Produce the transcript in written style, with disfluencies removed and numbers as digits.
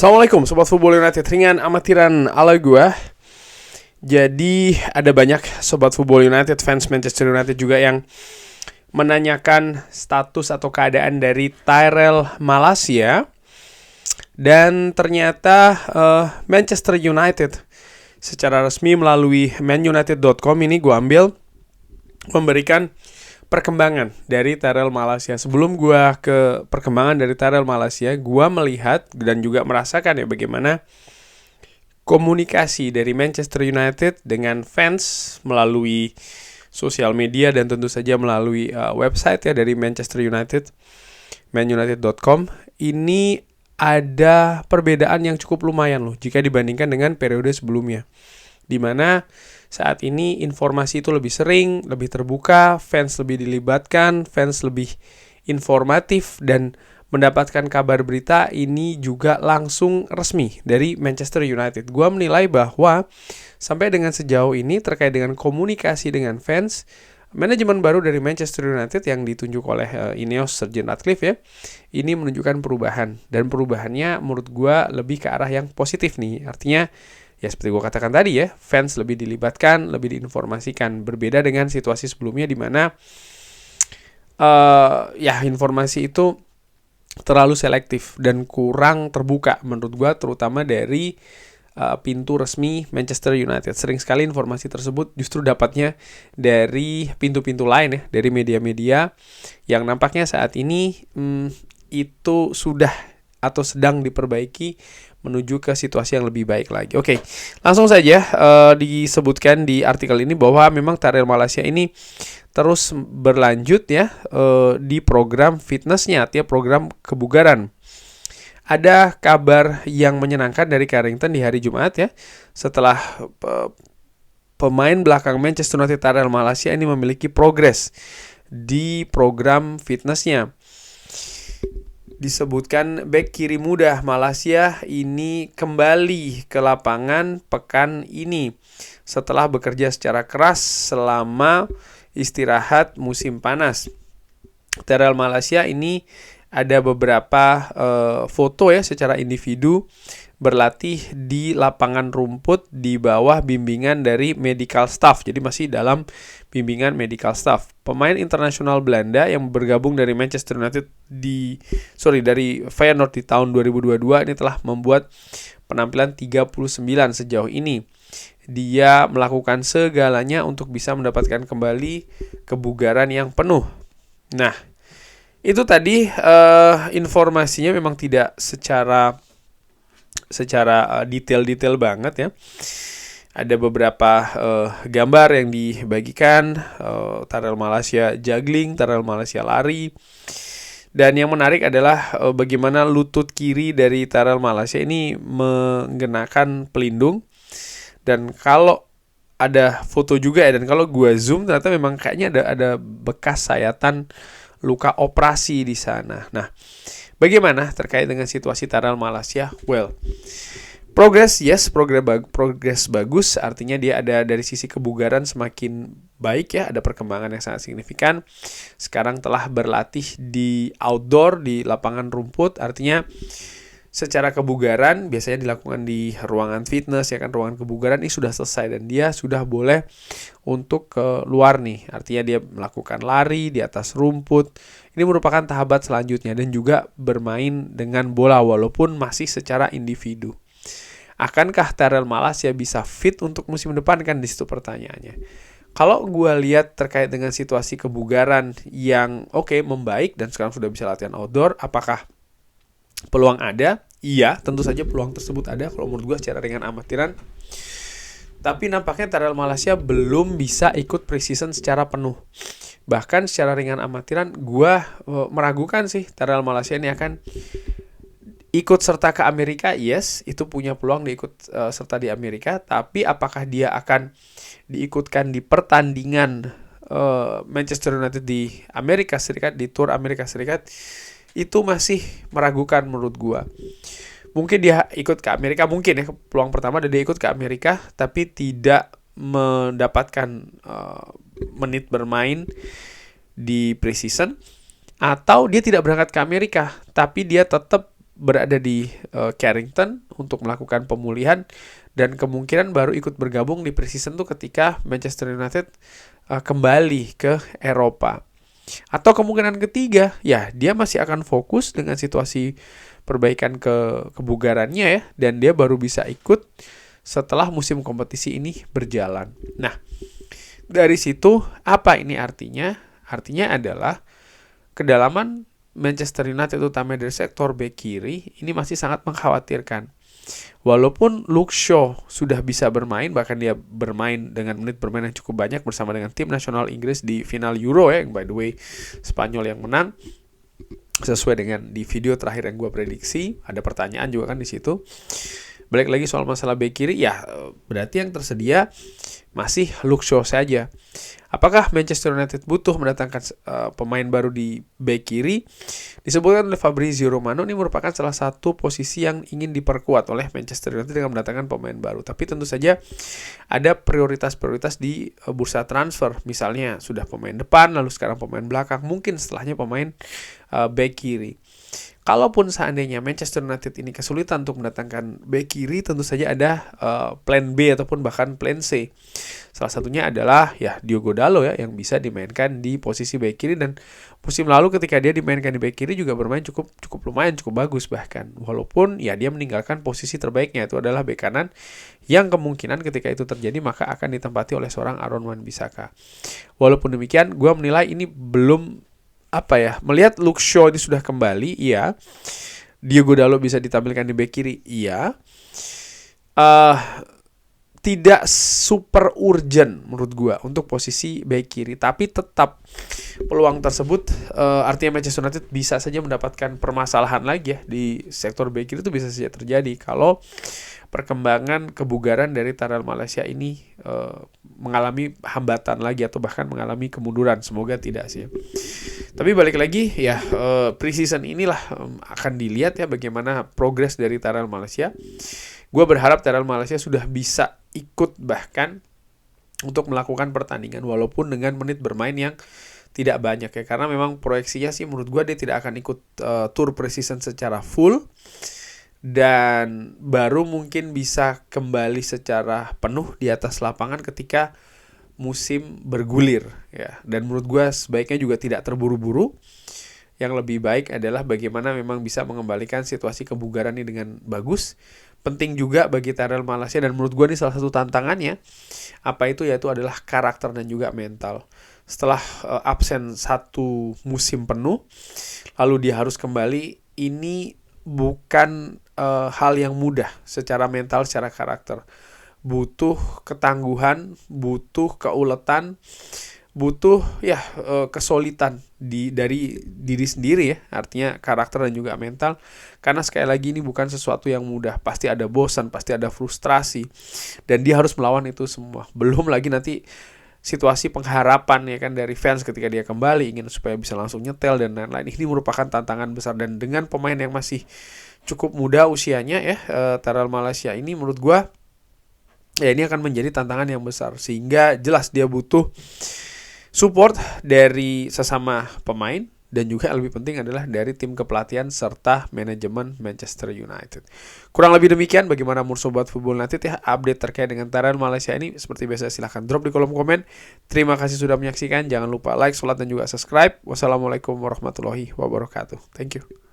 Assalamualaikum Sobat Football United, ringan amatiran ala gue. Jadi ada banyak Sobat Football United, fans Manchester United juga yang menanyakan status atau keadaan dari Tyrell Malacia. Dan ternyata Manchester United secara resmi melalui manunited.com ini gue ambil memberikan perkembangan dari Tyrell Malacia. Sebelum gue ke perkembangan dari Tyrell Malacia, gue melihat dan juga merasakan ya bagaimana komunikasi dari Manchester United dengan fans melalui sosial media dan tentu saja melalui website ya dari Manchester United, manunited.com. Ini ada perbedaan yang cukup lumayan loh jika dibandingkan dengan periode sebelumnya, di mana saat ini informasi itu lebih sering, lebih terbuka, fans lebih dilibatkan, fans lebih informatif, dan mendapatkan kabar berita ini juga langsung resmi dari Manchester United. Gua menilai bahwa sampai dengan sejauh ini terkait dengan komunikasi dengan fans, manajemen baru dari Manchester United yang ditunjuk oleh Ineos Sir Jim Ratcliffe ya, ini menunjukkan perubahan, dan perubahannya menurut gua lebih ke arah yang positif nih. Artinya ya seperti gue katakan tadi ya, fans lebih dilibatkan, lebih diinformasikan. Berbeda dengan situasi sebelumnya di mana informasi itu terlalu selektif dan kurang terbuka menurut gue, terutama dari pintu resmi Manchester United. Sering sekali informasi tersebut justru dapatnya dari pintu-pintu lain ya, dari media-media yang nampaknya saat ini itu sudah atau sedang diperbaiki menuju ke situasi yang lebih baik lagi. Oke, langsung saja disebutkan di artikel ini bahwa memang Tyrell Malacia ini terus berlanjut ya di program fitnessnya, artinya program kebugaran. Ada kabar yang menyenangkan dari Carrington di hari Jumat ya, setelah pemain belakang Manchester United Tyrell Malacia ini memiliki progres di program fitnessnya. Disebutkan bek kiri muda Malacia ini kembali ke lapangan pekan ini setelah bekerja secara keras selama istirahat musim panas. Tyrell Malacia ini ada beberapa foto ya secara individu berlatih di lapangan rumput di bawah bimbingan dari medical staff. Jadi masih dalam bimbingan medical staff. Pemain internasional Belanda yang bergabung dari Manchester United dari Feyenoord di tahun 2022 ini telah membuat penampilan 39 sejauh ini. Dia melakukan segalanya untuk bisa mendapatkan kembali kebugaran yang penuh. Nah, itu tadi informasinya memang tidak secara detail banget ya. Ada beberapa gambar yang dibagikan, Tyrell Malacia juggling, Tyrell Malacia lari. Dan yang menarik adalah bagaimana lutut kiri dari Tyrell Malacia ini mengenakan pelindung. Dan kalau ada foto juga ya, dan kalau gua zoom ternyata memang kayaknya ada bekas sayatan luka operasi di sana. Nah, bagaimana terkait dengan situasi Tyrell Malacia? Well, progress bagus, artinya dia ada dari sisi kebugaran semakin baik ya, ada perkembangan yang sangat signifikan. Sekarang telah berlatih di outdoor, di lapangan rumput, artinya secara kebugaran biasanya dilakukan di ruangan fitness ya kan, ruangan kebugaran ini sudah selesai dan dia sudah boleh untuk keluar nih. Artinya dia melakukan lari di atas rumput. Ini merupakan tahapan selanjutnya, dan juga bermain dengan bola walaupun masih secara individu. Akankah Tyrell Malacia bisa fit untuk musim depan, kan di situ pertanyaannya. Kalau gue lihat terkait dengan situasi kebugaran yang membaik dan sekarang sudah bisa latihan outdoor, apakah peluang ada? Iya, tentu saja peluang tersebut ada kalau menurut gue secara ringan amatiran. Tapi nampaknya Tyrell Malacia belum bisa ikut preseason secara penuh. Bahkan secara ringan amatiran gue meragukan sih Tyrell Malacia ini akan ikut serta ke Amerika. Yes, itu punya peluang diikut serta di Amerika. Tapi apakah dia akan diikutkan di pertandingan Manchester United di Amerika Serikat, di Tour Amerika Serikat, itu masih meragukan menurut gua. Mungkin dia ikut ke Amerika, mungkin ya peluang pertama dia ikut ke Amerika, tapi tidak mendapatkan menit bermain di preseason, atau dia tidak berangkat ke Amerika tapi dia tetap berada di Carrington untuk melakukan pemulihan, dan kemungkinan baru ikut bergabung di preseason tuh ketika Manchester United kembali ke Eropa. Atau kemungkinan ketiga, ya dia masih akan fokus dengan situasi perbaikan kebugarannya ya, dan dia baru bisa ikut setelah musim kompetisi ini berjalan. Nah, dari situ apa ini artinya? Artinya adalah kedalaman Manchester United utama dari sektor bek kiri ini masih sangat mengkhawatirkan. Walaupun Luke Shaw sudah bisa bermain, bahkan dia bermain dengan menit bermain yang cukup banyak bersama dengan tim nasional Inggris di final Euro ya, yang by the way Spanyol yang menang sesuai dengan di video terakhir yang gue prediksi. Ada pertanyaan juga kan di situ. Balik lagi soal masalah bek kiri, ya berarti yang tersedia masih Luke Shaw saja. Apakah Manchester United butuh mendatangkan pemain baru di bek kiri? Disebutkan oleh Fabrizio Romano, ini merupakan salah satu posisi yang ingin diperkuat oleh Manchester United dengan mendatangkan pemain baru. Tapi tentu saja ada prioritas-prioritas di bursa transfer. Misalnya sudah pemain depan, lalu sekarang pemain belakang, mungkin setelahnya pemain bek kiri. Kalaupun seandainya Manchester United ini kesulitan untuk mendatangkan bek kiri, tentu saja ada plan B ataupun bahkan plan C. Salah satunya adalah ya Diogo Dalot ya, yang bisa dimainkan di posisi bek kiri, dan musim lalu ketika dia dimainkan di bek kiri juga bermain cukup lumayan, cukup bagus bahkan. Walaupun ya dia meninggalkan posisi terbaiknya, itu adalah bek kanan, yang kemungkinan ketika itu terjadi maka akan ditempati oleh seorang Aaron Wan-Bissaka. Walaupun demikian, gue menilai ini belum melihat Luke Shaw ini sudah kembali, iya. Diogo Dalot bisa ditampilkan di bek kiri, iya. Tidak super urgent menurut gue untuk posisi bek kiri, tapi tetap peluang tersebut artinya Manchester United bisa saja mendapatkan permasalahan lagi ya di sektor bek kiri. Itu bisa saja terjadi kalau perkembangan kebugaran dari Tyrell Malacia ini mengalami hambatan lagi atau bahkan mengalami kemunduran. Semoga tidak sih. Tapi balik lagi ya, preseason inilah akan dilihat ya bagaimana progres dari Tyrell Malacia. Gue berharap Tyrell Malacia sudah bisa ikut bahkan untuk melakukan pertandingan walaupun dengan menit bermain yang tidak banyak ya, karena memang proyeksinya sih menurut gue dia tidak akan ikut tour preseason secara full, dan baru mungkin bisa kembali secara penuh di atas lapangan ketika musim bergulir ya. Dan menurut gue sebaiknya juga tidak terburu-buru. Yang lebih baik adalah bagaimana memang bisa mengembalikan situasi kebugaran ini dengan bagus. Penting juga bagi Tyrell Malacia, dan menurut gue ini salah satu tantangannya yaitu adalah karakter dan juga mental. Setelah absen satu musim penuh lalu dia harus kembali, ini bukan hal yang mudah secara mental, secara karakter. Butuh ketangguhan, butuh keuletan, butuh kesolidan dari diri sendiri ya, artinya karakter dan juga mental. Karena sekali lagi ini bukan sesuatu yang mudah, pasti ada bosan, pasti ada frustrasi, dan dia harus melawan itu semua. Belum lagi nanti situasi pengharapan ya kan dari fans ketika dia kembali ingin supaya bisa langsung nyetel dan lain-lain. Ini merupakan tantangan besar, dan dengan pemain yang masih cukup muda usianya ya, Tyrell Malacia ini menurut gua ya ini akan menjadi tantangan yang besar, sehingga jelas dia butuh support dari sesama pemain, dan juga yang lebih penting adalah dari tim kepelatihan serta manajemen Manchester United. Kurang lebih demikian bagaimana Sobat Football United ya, update terkait dengan Tyrell Malacia ini. Seperti biasa silahkan drop di kolom komen. Terima kasih sudah menyaksikan. Jangan lupa like, sholat, dan juga subscribe. Wassalamualaikum warahmatullahi wabarakatuh. Thank you.